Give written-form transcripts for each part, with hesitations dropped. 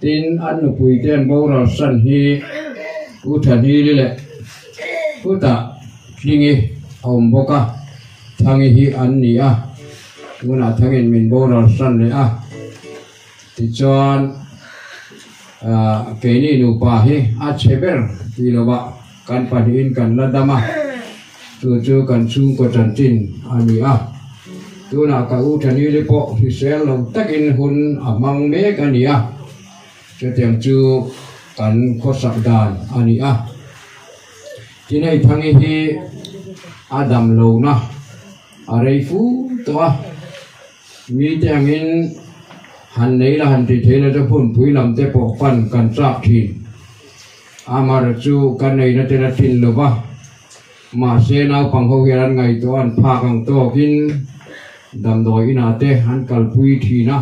tin ăn bùi đen bầu rồi sân hi u thần hi đi lệ u ta kinh ông bốc à thằng hi ăn nỉ à u na thằng mình bầu rồi sân lệ à thì chọn cái này nụ pa hi à cheber thì lo ba kan pa in kan la dama chu kan chung ko chan tin ani à tu na ka u thần hi le po thì sẽ lòng takin hun amang me ka ni à cho tiếng chú cắn khó sạc đàn anh à thì này thằng ấy Adam lâu na ở đây phú to mi tiếng in hắn này là hắn thì thế là cho phun phui làm thế bộ phận cần sạc thìn mà chú cái này nó tên là thìn rồi ba mà xe nào bằng hậu hiện ngày to anh pha càng to kinh đầm đồi in à thế hắn cần phui thì na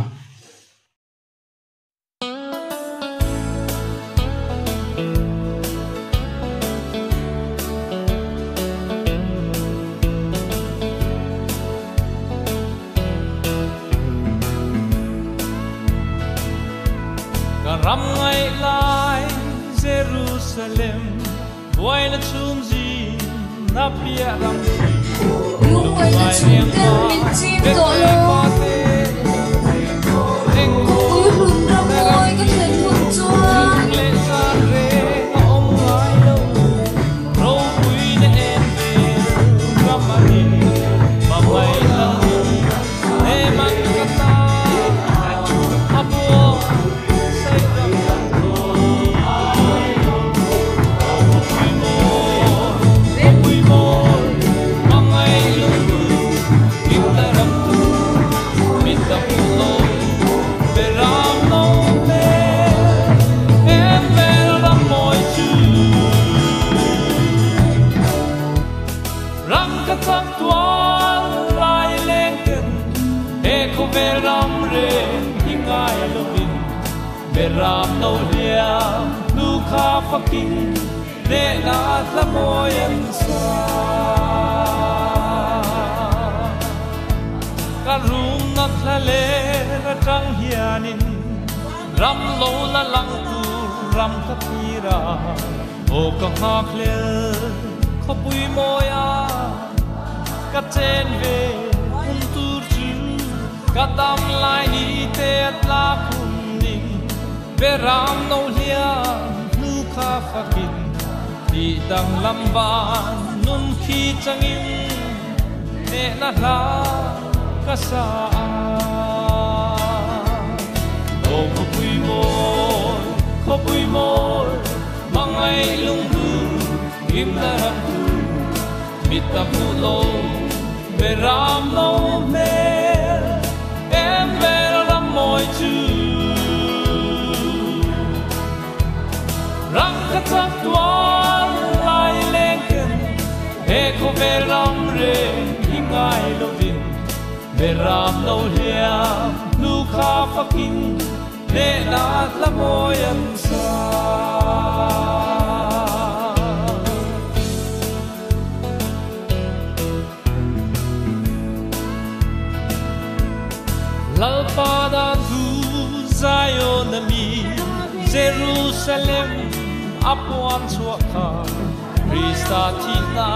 Ram ngay lai Jerusalem Boy la chum ji na pia ram Yung boy la chum tel min chim to lo Uy hun ram boy ka thlen hun chua le sa re om ngai lo ro ui ne en be ramani ba mai la e man ka ta apo về ram nâu liam nu kha faking để na la môi anh xa cả room nát la lê ra trăng hianin ram lâu la lăng tu ram kapira o ka khak le kho pui moya ka chen ve un tur chu ka tam lai ni te atla khun ning ve ram no lia nu kha fakin di dang lam ban nun khi changin ne na la ka sa o kho pui moi mangai lung du im na ram tu mita pu lo ve ram no me em ve ram moi chu rang ka chak tuan lai leng ken he ko ve ram re hingai lo vin ve ram no lia nu kha faking để nát la môi anh xa lalpada tu Zion mi Jerusalem apuan suaka Krista tina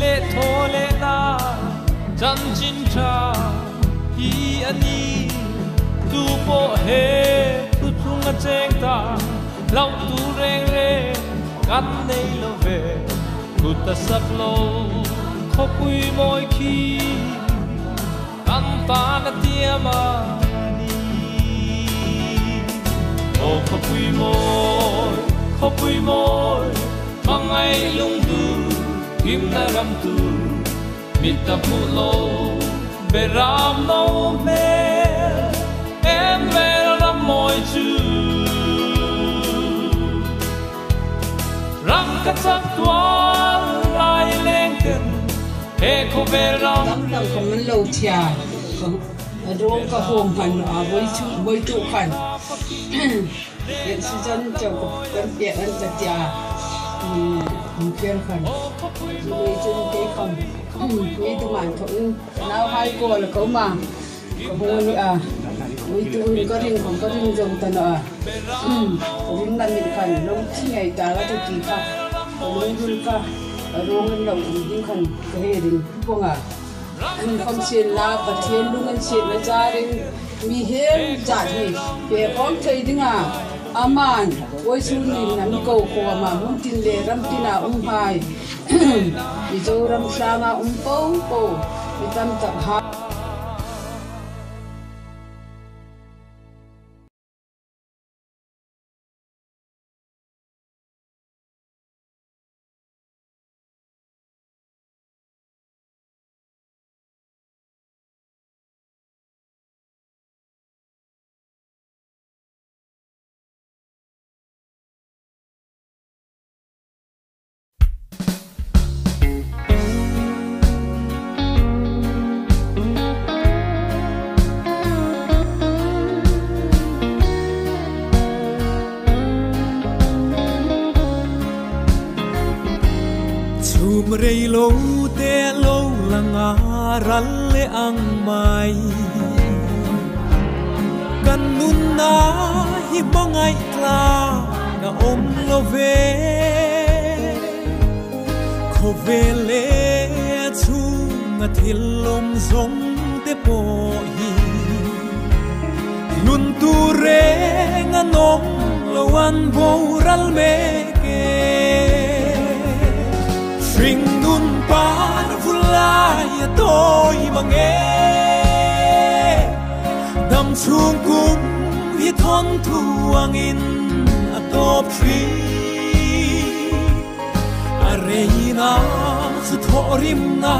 le thole na chan chin cha hi ani tu po he tu thunga cheng ta lau tu reng re kan nei lo ve ku ta sak lo kho pui moi khi kan ta na tia ma ni o kho pui moi mangai lung du kim na ram tu mita pu lo be ram no me em về ram moi chu ram ka chak tuan lai leng ken he ko về ram dang ko man lo thia ko adong ka hom han a voi chu khan yen si jan chau ko kan pe an ta tia ken khan voi chu ke kham ni tu man ko nau hai ko la ko ma ko bo ni a ui tu có riêng dùng tận à có riêng là mình phải lâu chi ngày ta là tôi chỉ phải có luôn luôn cả luôn luôn lâu riêng khăn cái hệ đình không à anh không xin là bát thiên luôn anh xin là gia đình mi hết giả thì về con thấy đi à aman ôi xuân mình nắm cầu khô mà muốn tin lệ ram tin à hai đi đâu ram sang à po đi tâm tập ha rei lo te lo langa ral le ang mai kan nun na hi bangai kla na om lo ve kho ve le chu nga thil lom zong te po hi nun tu re nga nom lo wan bo ral me ke Ring nun pan vulai tôi mà nghe đam chung cung hi thon thuang in a top tree arena su thorim na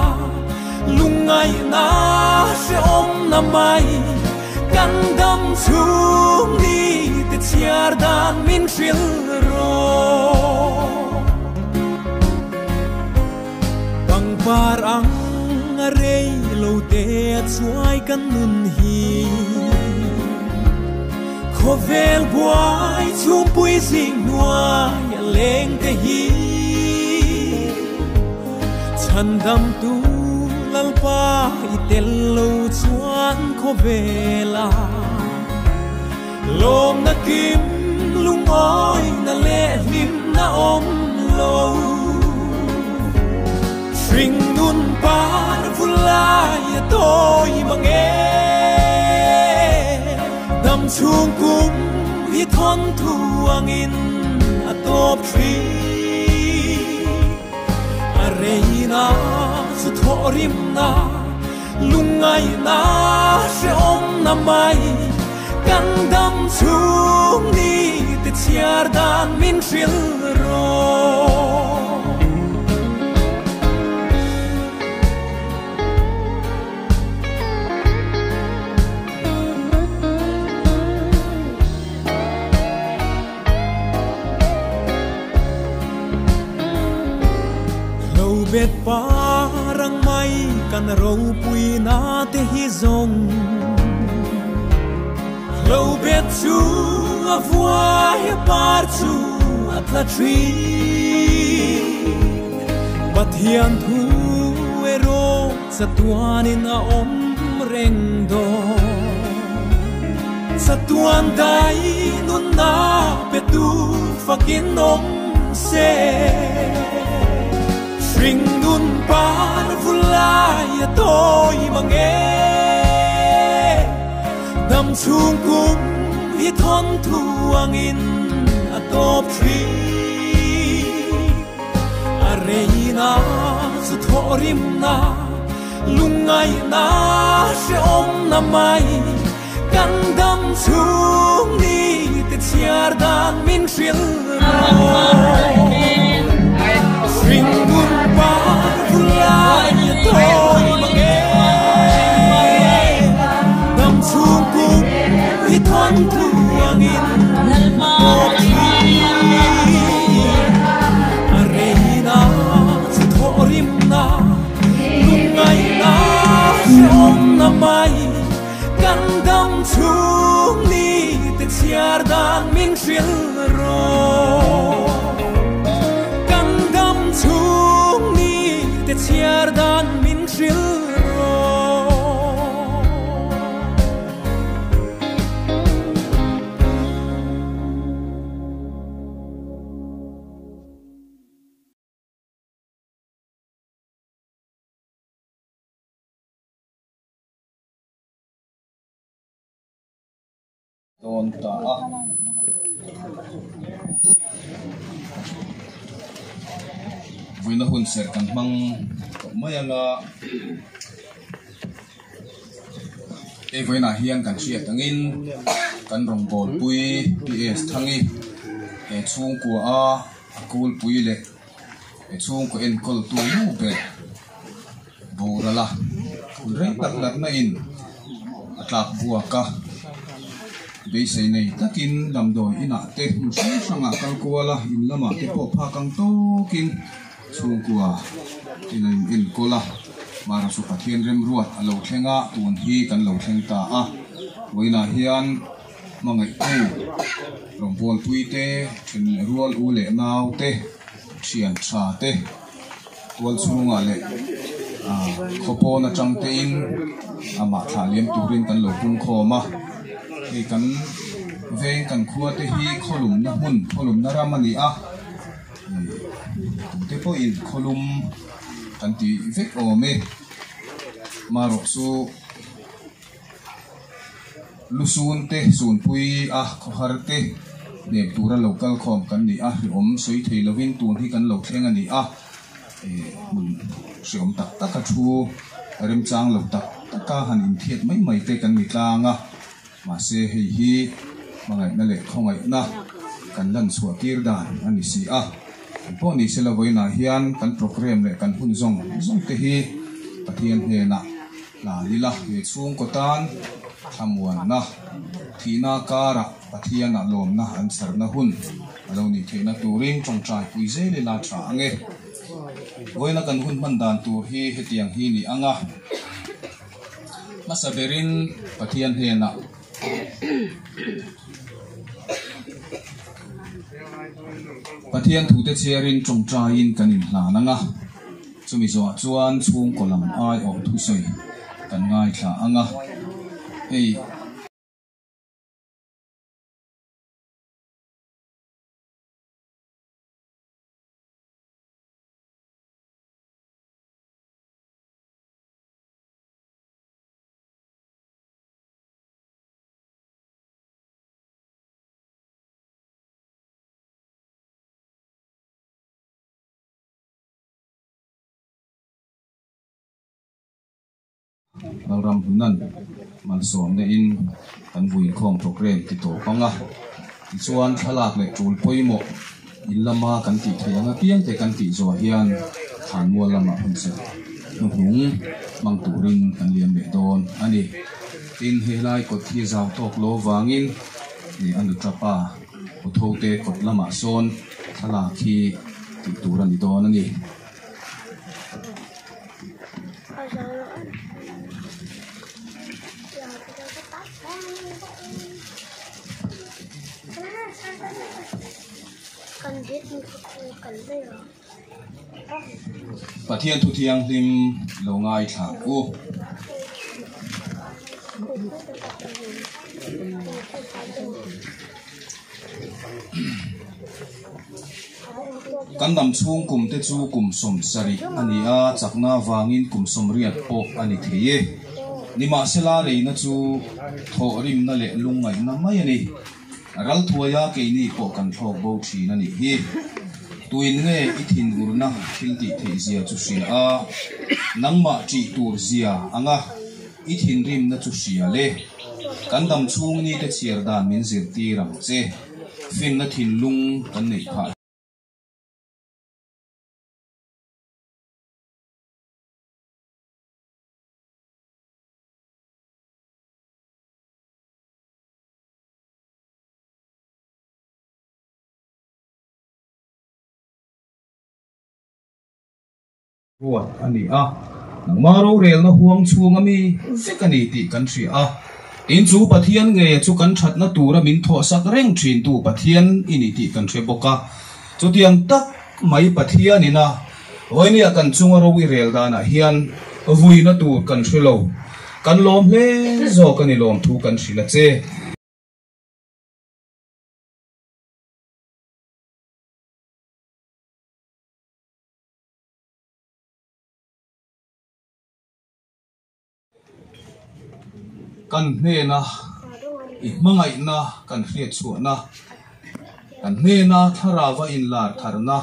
lungai na se om na mai kan đam chung ni te chiar dan min shil ro parang arei lo te chuai kan nun hi khó vel boy chung bụi dinh noa ya lên te hi chân đam tu lal pa itel lo chuan khó vela lom na kim lung oi na le lim na om lo Ring nun par vulai tôi mà nghe đam chung cung hi thon thuang in atop tri areina su thorim na lungai na se om na mai kan đam chung ni te chiar dan min fil ro bet parang mai kan ro pui na te hi zong lo bet chu avua par chu atla tri bathian thu ero satuan in a om reng do satuan dai nun na betu fakin om se Ring nun par vulai tôi mà nghe đam chung cung hi thon thuang in atop tri areina su thorim na lungai na se om na mai kan đam chung ni te chiar dan min fil Ring nun par vulai tôi mà nghe đam chung cung hi thon thuang in atop tri areina su thorim na lungai na se om na mai kan đam chung ni te chiar dan min fil ro chung ni te chiar dan min fil ro Don ta Vina hun ser kan mang mayanga e vina hian kan sia tangin kan rong bol pui ps thangi e chung ko a akul pui le e chung ko en kol tu lu be borala re tak lat na in atlak bua ka be sei nei takin damdoi ina te sanga kal kuala in lama te po pha kang to kin chung kwa in in kola mara su pathian rem ruat alo thlenga tun hi kan lo thleng ta a voina hian mangai tu rombol tuite in rual u le nau te chian tha te wal chunga le khopo na chang te in ama thalem turin kan lo tung khoma e kan veng kan khua te hi kholum na ramani a te po in kholum kan ti vek o me maro su lusun te sun pui a khohar te ne tura local khom kan ni a om soi thei lovin tun hi kan lo thleng ani a mun siom tak tak a thu rem chang lo tak taka han in thiet mai te kan mi tlanga ma se hei hi mangai na le khongai na kan lan suwa kir dan ani si a po ni sela voina hian kan program le kan hun zong te hi pathian he na la lila he chung ko tan thamuan na thina kara pathian na lom na answer na hun alo ni thena turing chong trai pui ze le la tha ange voina kan hun man dan tur hi hetiang hi ni anga masaberin pathian he na Pathian thu te cherin trong train kanin hla nanga chumi zo chuan chung kolam ai om thu sei kan ngai thla anga ei ram hunan man som ne in kan vuin khom program ti to panga ti chuan thalak le tul poimo ilama kan ti thayanga piang te kan ti zo hian than mo lama hunse hung mang turin kan liam be don ani tin helai ko thi zaw tok lo wangin ni anu trapa ko thote kot lama son thalak khi ti turan ni don ani Pathian thu thiang lim lo ngai thla ku kan dam chung kum te chu kum som sari ani a chakna wangin kum som riat po ani theye nima sela reina chu tho rim na le lungai na mai ani ral thuaya ke ni po kan thok bo thin ani hi tuin nge ithin urna khilti theizia chu sia a nangma chi tur zia anga ithin rim na chu sia le kandam chung ni te chiar dan min zir ti ram che fin na thin lung kan nei pha ruột anh đi nang maro rel na huang chuang ami fek ani ti kan thri in chu pathian nge chu kan that na tura min tho sak reng thin tu pathian ini ti kan thre boka chu tiang tak mai pathian ina hoini kan chunga ro wi rel dana hian vui na tu kan thre lo kan lom hle zo kan ni lom thu kan thri la che kan hne na i mangai na kan hriat chu na kan hne na tharawa in lar tharna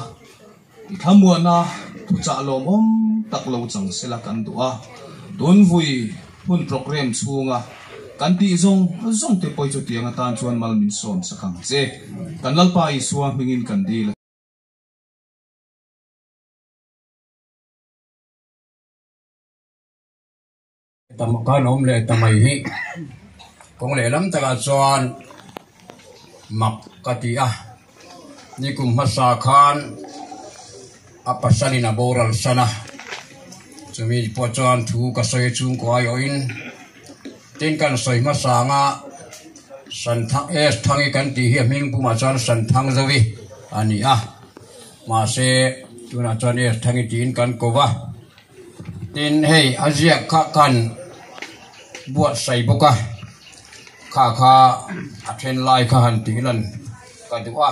i thamua na thu cha lom om tak lo chang sela kan duwa don vui hun program chunga kan ti zong te poi chu tianga tan chuan mal min som sakang che kan lalpa i suwa mingin kan di tam kan om le tamai hi kong le lam taka chuan map katia ni kum hasa khan apasani na boral sana chumi po chuan thu ka soi chung ko ai oin tin kan soi ma sanga san thang es thangi kan ti hi ming pu ma chuan san thang zawi ani ma se tuna chuan es thangi tin kan ko wa tin hei azia kha kan buat sai boka kha athen lai kha han ti lan ka duwa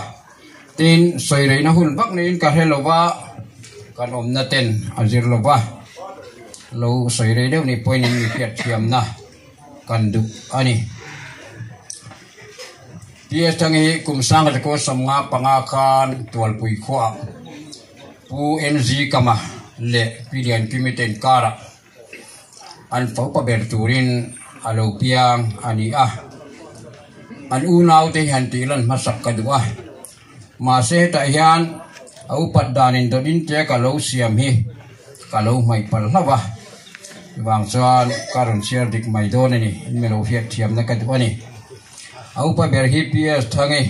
tin soi rei na hun bak nin ka helowa kan om na ten azir lowa lo soi rei deu ni point ni piat thiam na kan du ani tia tangi kum sang ka ko samnga panga khan tual pui khwa pu NG kama le pilian kimiten kara an fo pa ber turin alo piang ani an unaw te han tilan masak kadwa ma se ta hian au pat danin dodin te ka lo siam hi ka lo mai pal lawa wang chuan karon share dik mai don ani melo fiat thiam na kadwa ni au pa ber hi ps thangi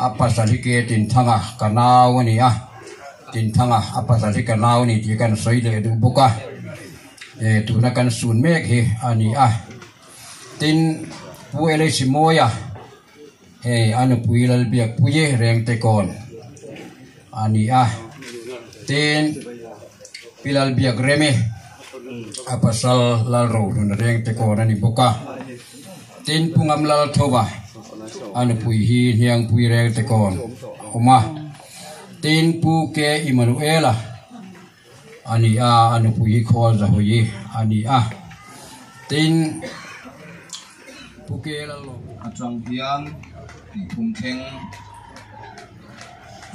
apa sali ke tin thanga kanaw ani tin thanga apa sali kanaw ni ti kan soi le du buka tu na kan sun mek hi ani tin puele simoya he anu puilal biak puye reng te kon ani ten pilal biak reme apasal lalro nun reng te ko nani boka ten pungam lal thoba anu pui hi hiang pui reng te kon oma ten pu ke Immanuela ani anu pui khol za hoyi ani ten pu ke lalo atrang hian ti thum theng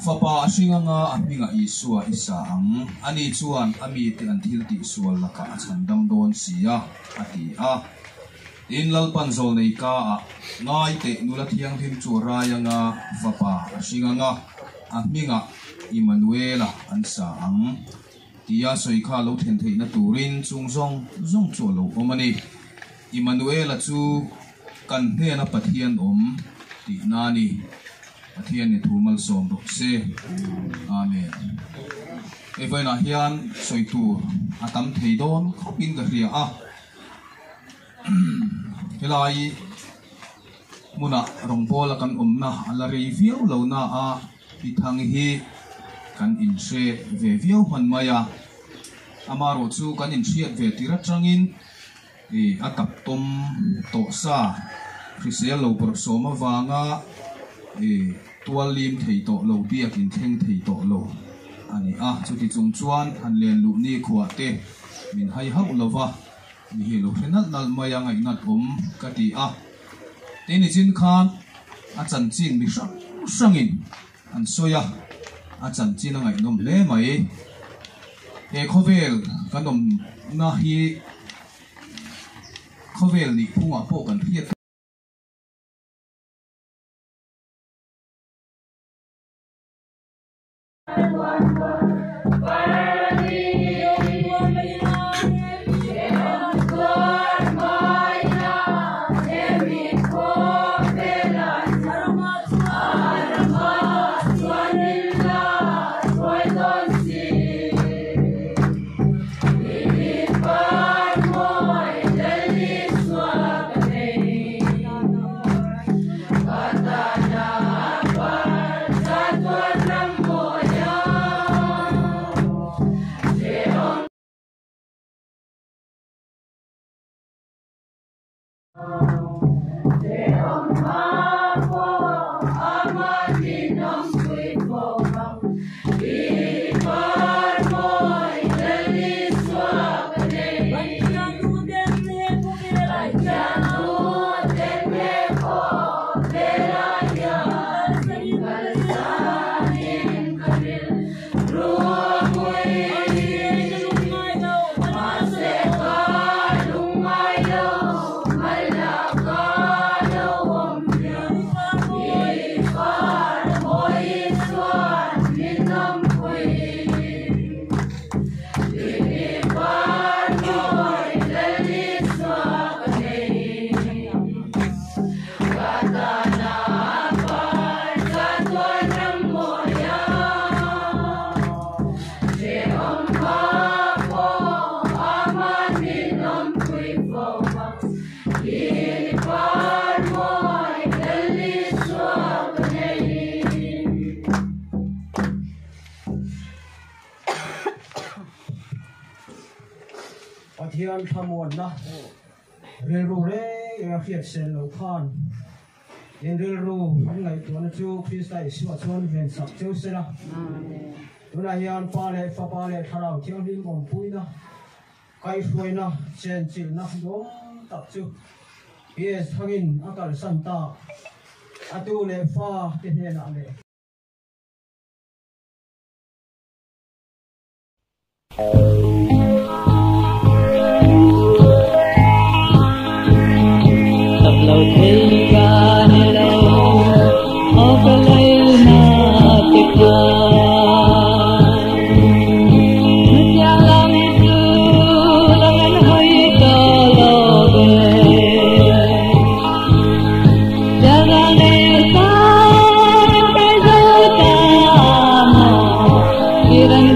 fapa singanga aminga isua isaang ani chuan ami te an thil ti sual laka achandam don sia ati in lalpan zol nei ka ngai te nula thiang thim chu rayanga fapa singanga aminga Immanuela an saang tia soi kha lo then thei na turin chung zong chu lo omani Immanuela chu kan hne na pathian ti nani pathian ni thumal som ro se amen e vai na hian soi tu atam thei don khopin ka ria helai muna rongpol kan na ala rei viau lo na pi thang hi kan in se ve viau man maya amaro chu kan in riat ve tira tangin atap tom to sa Chrisel lo por soma wanga tual lim thei to lo biak in theng thei to lo ani chuti chung chuan an len lu ni khuwa te min hai hau lova mi hi lo hrenat nal maya ngai nat kati te ni chin khan chan chin mi sangin an soya chan chin ngai nom le mai khovel kanom na hi khovel ni phunga po kan hiat Pathian thamon na rilru re khiat sen lo khan in rilru an ngai tuan chu Christai siwa chon ven sak chu sera amen tuna hian pa le fa pa le tharau thiang lim om puina kai hruina chen chil na dom tak chu yes thangin akal santa atu le fa te ne na le Kiran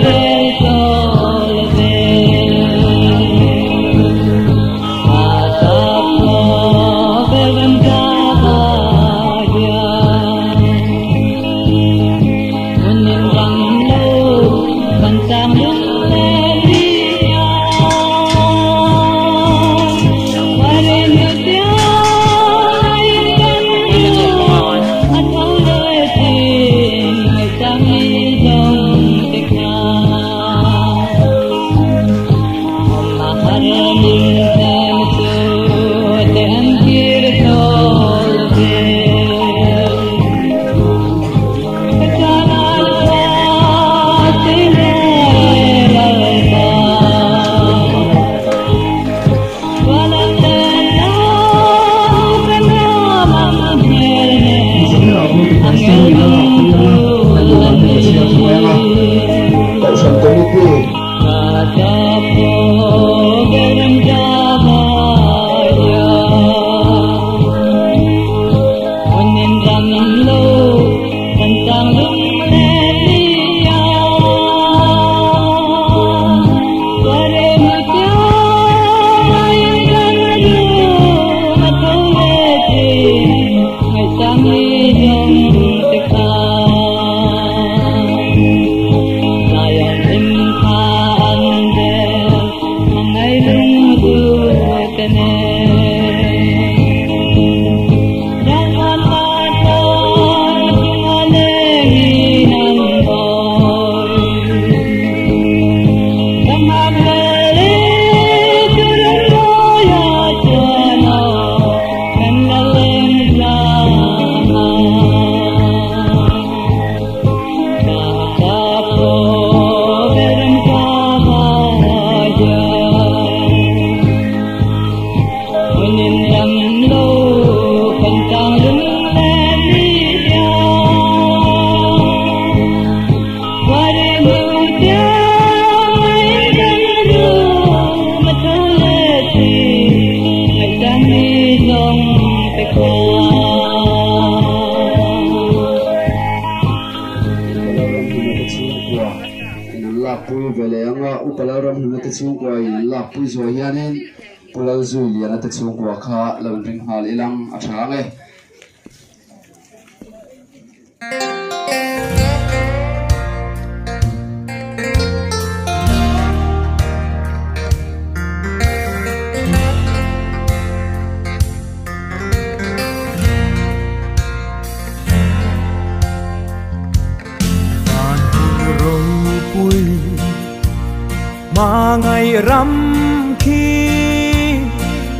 mà ngày rằm khi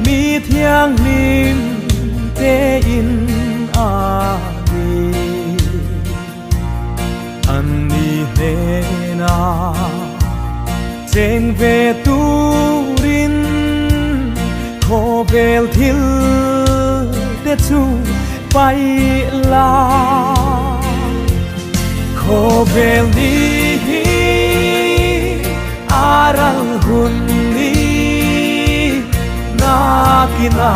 mi thiêng liêm tê in a đi anh đi hè na trên về tu rin khó bel thil để chu bay la khó bel đi aral hundi na kina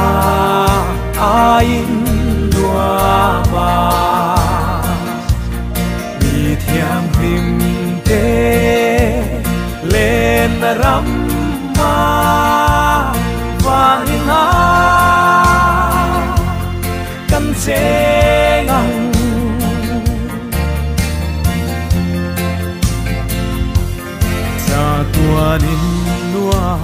ain dua ba mi thiam him te lên ram ma vanina kan se ngang tuanin lua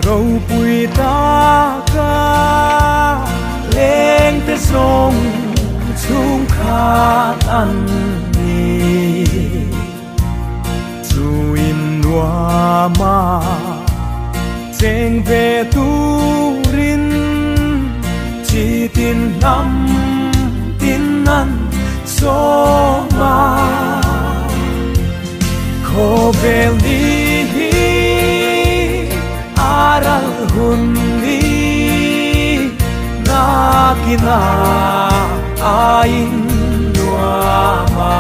râu bụi ta ca lên tới sông chung khát ăn nhì dù in lua mà trên về tu rin chỉ tin năm tin ăn số mà khó bel đi aral hundi na kina ain dua ma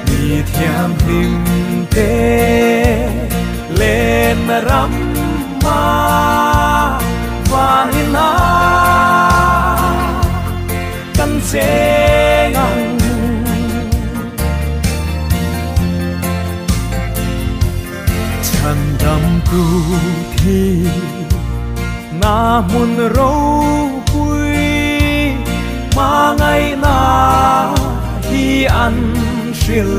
mi thiam him te lên ram ma vanina kan se ngang đam tu thi na mun râu bụi mà ngày na hi ăn sil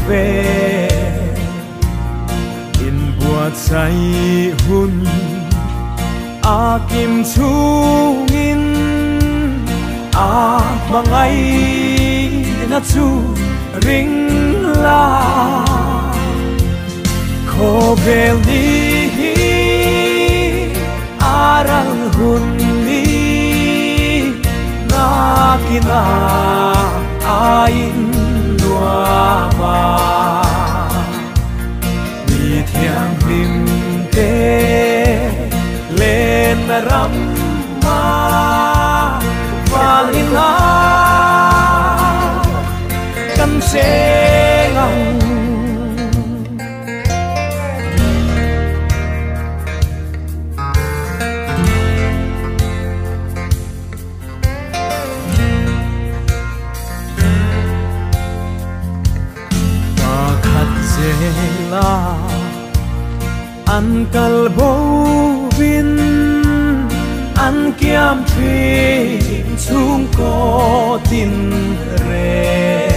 về in buat say hun a kim chungin a mangai na chu ring la khó bel đi aral hundi na kina ain dua ma mi thiang lim te lên ram ma vanina kan se ngang an kal bo vin an kiam thi chung có tin re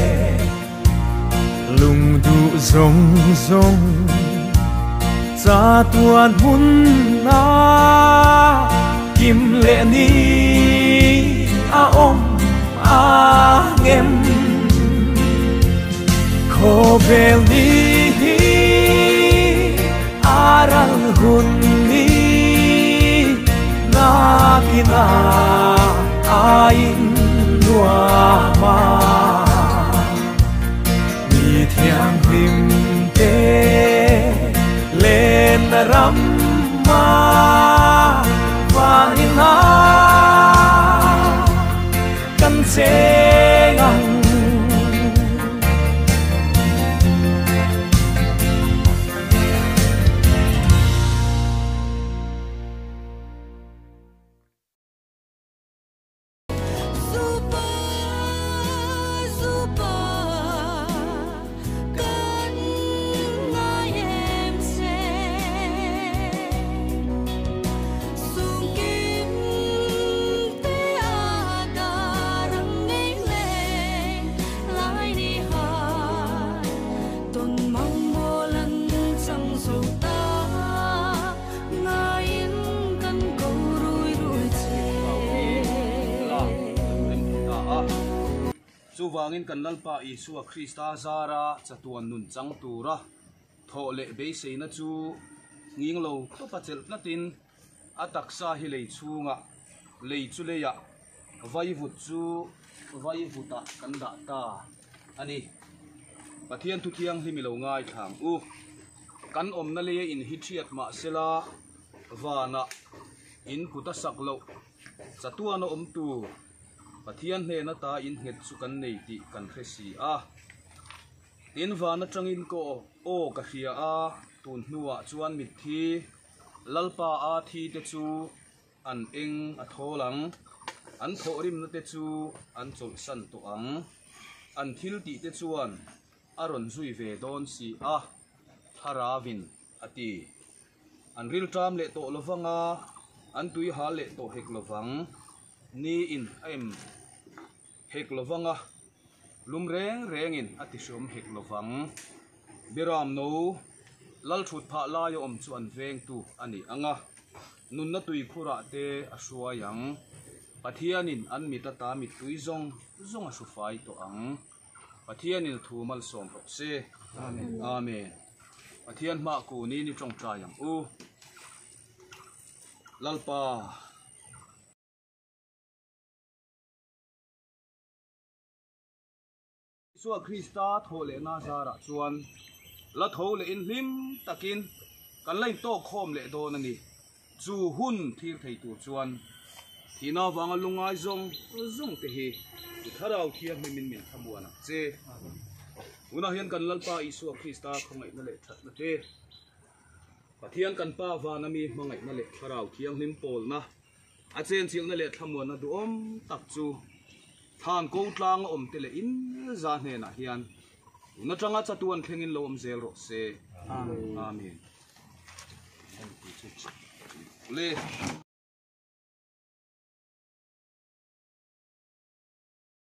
lung du rong rong cha tuan hun na kim lệ ni a om a ngem kho vel ni aral hun ni na kina ain lua ma mi thiang lim te lên ram ma và ina căn sẽ ngang wangin kan lalpa Isua Krista zara chatuan nun chang tura tho le be seina chu nging lo to pachel platin ataksa hi lei chunga lei chu leya vai vut chu vai vuta kan da ta ani pathian thu thiang hi milo ngai thang u kan om na le in hi thiat ma sela wana in puta saklo chatuan om tu pathian hne na ta in het chu kan nei ti kan khesi a tin wana tangin ko o ka hria a tun hnuwa chuan mit thi lalpa a thi te chu an eng a tholang an thorim na te chu an chol san to ang an thil ti te chuan aron zui ve don si a tharavin ati an ril tram le to lovanga an tui ha le to hek lovang ni in em hek lovanga lum reng rengin ati som hek lovang biram no lal thut pha la yo om chu an veng tu ani anga nun na tui khura te asua yang pathianin an mita ta mi tui zong zong a su fai to ang pathianin thumal som ro se amen amen pathian ma ku ni ni tong tra yang u lalpa Isua Krista thole na zara chuan la thole in lim takin kan lai to khom le do na ni chu hun thir thei tu chuan thina wanga lungai zong zong te hi tharau thiam min min thabuana che una hian kan lalpa Isua Krista khongai na le that na te pathian kan pa wa na mi mangai na le tharau thiam nim pol na a chen chil na le thamuan na du om tak chu than ko tlang om te le in za hne na hian na tanga chatuan thlengin lo om zel ro se amen amen le